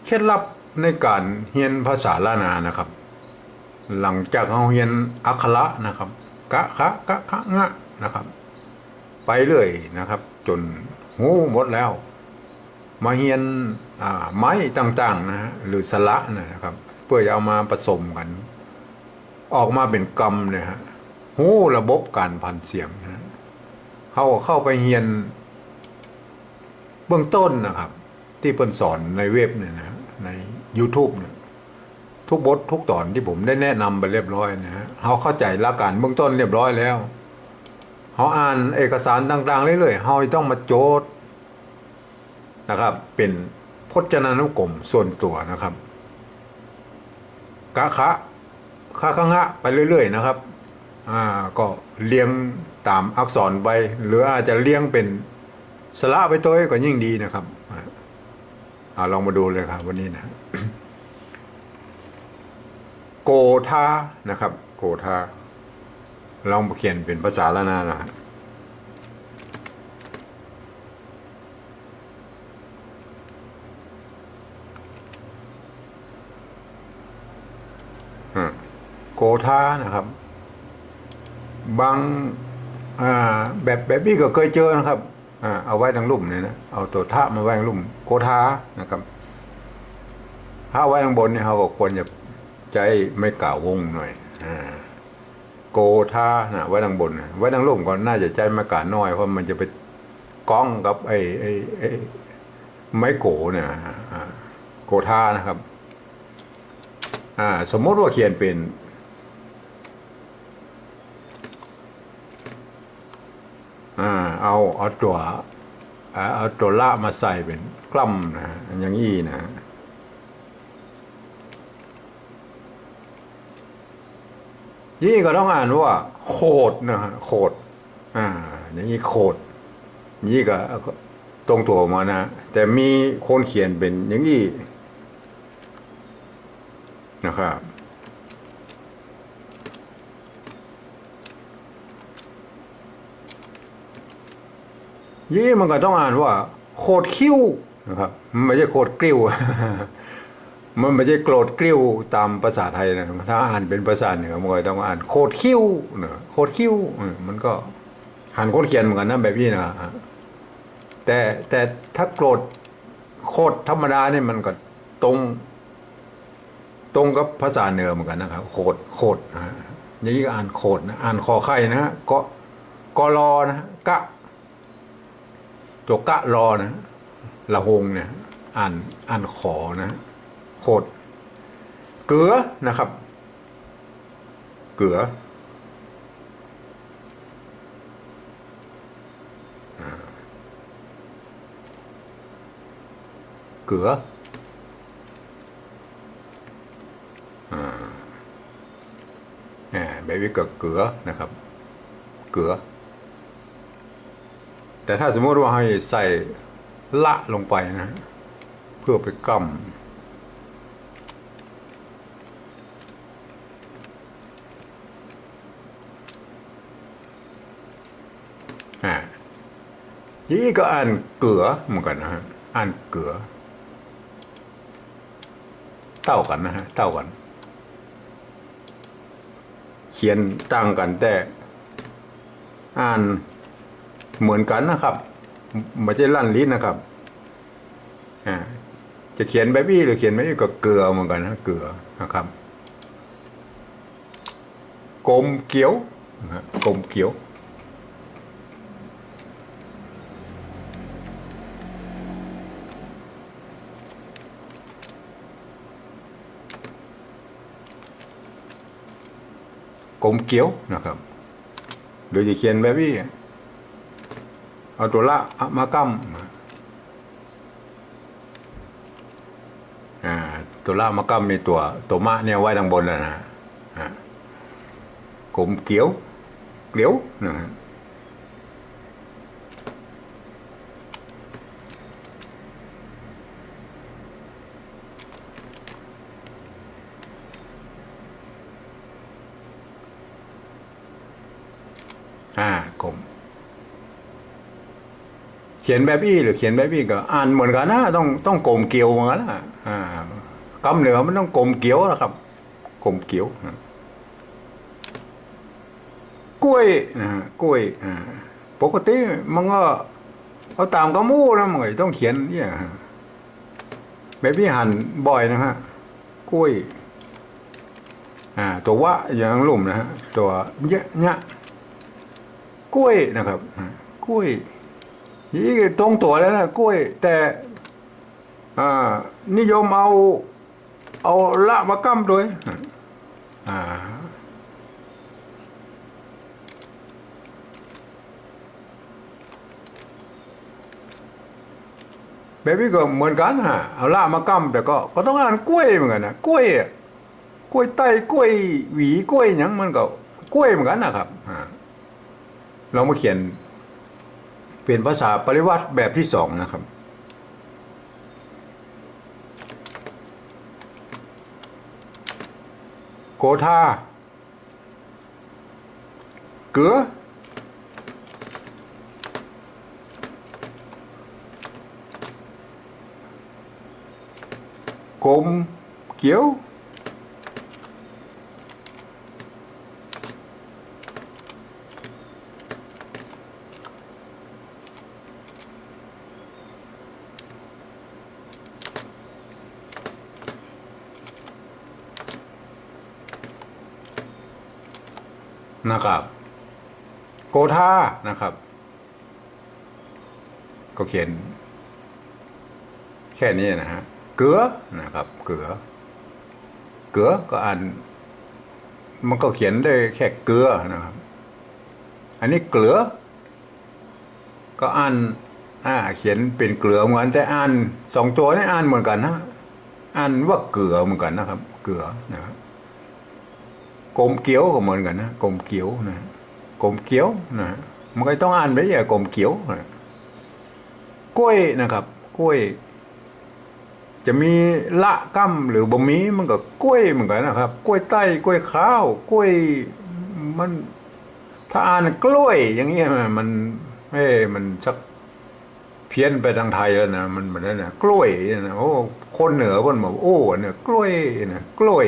เคล็ดลับในการเรียนภาษาล้านนานะครับหลังจากเราเรียนอักขระนะครับกะคะกะคะงะนะครับไปเรื่อยนะครับจนหูหมดแล้วมาเรียนไม้ต่างๆนะฮะหรือสระนะครับเพื่อจะเอามาผสมกันออกมาเป็นกรรมเนี่ยฮะหูระบบการพันเสียงนะเขาเข้าไปเรียนเบื้องต้นนะครับที่เพิ่นสอนในเว็บเนี่ยนะใน YouTube เนี่ยทุกบททุกตอนที่ผมได้แนะนำไปเรียบร้อยนะฮะเขาเข้าใจหลักการเบื้องต้นเรียบร้อยแล้วเขาอ่านเอกสารต่างๆเรื่อยๆเขาต้องมาโจทย์นะครับเป็นพจนานุกรมส่วนตัวนะครับกะคะคะคะงะไปเรื่อยๆนะครับก็เรียงตามอักษรไปหรืออาจจะเรียงเป็นสระไปตัวก็ยิ่งดีนะครับลองมาดูเลยครับวันนี้นะโกธานะครับโกธาลองเขียนเป็นภาษาละนานะฮะโกธานะครับบางแบบนี้ก็เคยเจอนะครับเอาไว้ทางลุ่มเนี่ยนะเอาตัวท่ามาไว้ทางลุ่มโกธานะครับถ้าไว้ทางบนเนี่ยเขาก็ควรจะใจไม่กล่าววงหน่อยโกธานะไว้ทางบนไว้ทางลุ่มก็น่าจะใจไม่กล่าวน้อยเพราะมันจะไปก้องกับไอ้ไม้โกเนี่ยโกธานะครับสมมติว่าเขียนเป็นเอาตัวละมาใส่เป็นกล้ำนะอย่างนี้นะยี่ก็ต้องอ่านว่าโคดนะฮะโคดอย่างนี้โคดยี่ก็ตรงตัวมานะแต่มีคนเขียนเป็นอย่างนี้นะครับยี่มันก็ต้องอ่านว่าโคดคิ้วนะครับมันไม่ใช่โคดกลิ้วมันไม่ใช่โกรธกลิ้วตามภาษาไทยนะถ้าอ่านเป็นภาษาเหนือมันก็ต้องอ่านโคดคิ้วนะโคดคิ้วมันก็หันคนเขียนเหมือนกันนะแบบนี้นะแต่ถ้าโกรธโคดธรรมดาเนี่ยมันก็ตรงตรงกับภาษาเหนือเหมือนกันนะครับโคดนะอย่างนี้ก็อ่านโคดนะอ่านคอไข่นะฮะกรอนะกะตัวกะรอนะละหงเนี่ยอ่านขอนะโคดเกลือนะครับเกลือเกลือแบบนี้ก็เกลือนะครับเกลือแต่ถ้าสมมติว่าให้ใส่ละลงไปนะเพื่อไปกล้ำยี่ก็อ่านเกลือเหมือนกันนะฮะอ่านเกลือเท่ากันนะฮะเท่ากันเขียนต่างกันแต่อ่านเหมือนกันนะครับไม่ใช่ลั่นลิ้นนะครับจะเขียนแบบนี้หรือเขียนแบบนี้ก็เกลือเหมือนกันนะเกลือนะครับกลมเกี๊ยวกลมเกี๊ยวกลมเกี๊ยวนะครับโดยจะเขียนแบบนี้เอาตัวละมากั้มตัวละมากั้มในตัวมะเนี่ยไว้ทางบนแล้วนะกลมเกี๊ยวเกลียวนะฮะกลม เขียนแบบอี้หรือเขียนแบบอี้ก็อ่านเหมือนกันนะต้องกลมเกลียวเหมือนกันนะคำเหนือมันต้องกลมเกลียวนะครับกลมเกลียวกล้วยนะฮะกล้วยปกติมันก็เอาตามกระมู้นะมันก็ต้องเขียนเนี่ยแบบนี้หันบ่อยนะฮะกล้วยตัววะอย่างลุ่มนะฮะตัวเยอะเนี่ยกล้วยนะครับกล้วยนี่ตรงตัวแล้วนะกล้วยแต่นิยมเอาละมากั้มด้วยแบบนี้ก็เหมือนกันฮะเอาละมากั้มแต่ก็ต้องอ่านกล้วยเหมือนกันนะกล้วยกล้วยไต้กล้วยหวีกล้วยอย่างมันก็กล้วยเหมือนกันนะครับเรามาเขียนเป็นภาษาปริวัติแบบที่สองนะครับโกธาเกือกลมเกียวนะครับโกธานะครับ ก็เขียนแค่นี้นะฮะเกลือนะครับเกลือก็อ่านมันก็เขียนได้แค่เกลือนะครับอันนี้เกลือก็อ่านเขียนเป็นเกลือเหมือนแต่อ่านสองตัวนี่อ่านเหมือนกันนะอ่านว่าเกลือเหมือนกันนะครับเกลือนะครับกลมเกี้ยวก็เหมือนกันนะกลมเกี้ยวนะกลมเกี้ยวนะมันก็ต้องอ่านไปอย่างกลมเกี้ยวนะกล้วยนะครับกล้วยจะมีละกั้มหรือบ่มีมันก็กล้วยเหมือนกันนะครับกล้วยไต้กล้วยข้าวกล้วยมันถ้าอ่านกล้วยอย่างเงี้ยมันชักเพี้ยนไปทางไทยแล้วนะมันเหมือนนั่นนะกล้วยนะโอ้คนเหนือคนบอกโอ้เนี่ยกล้วยนะกล้วย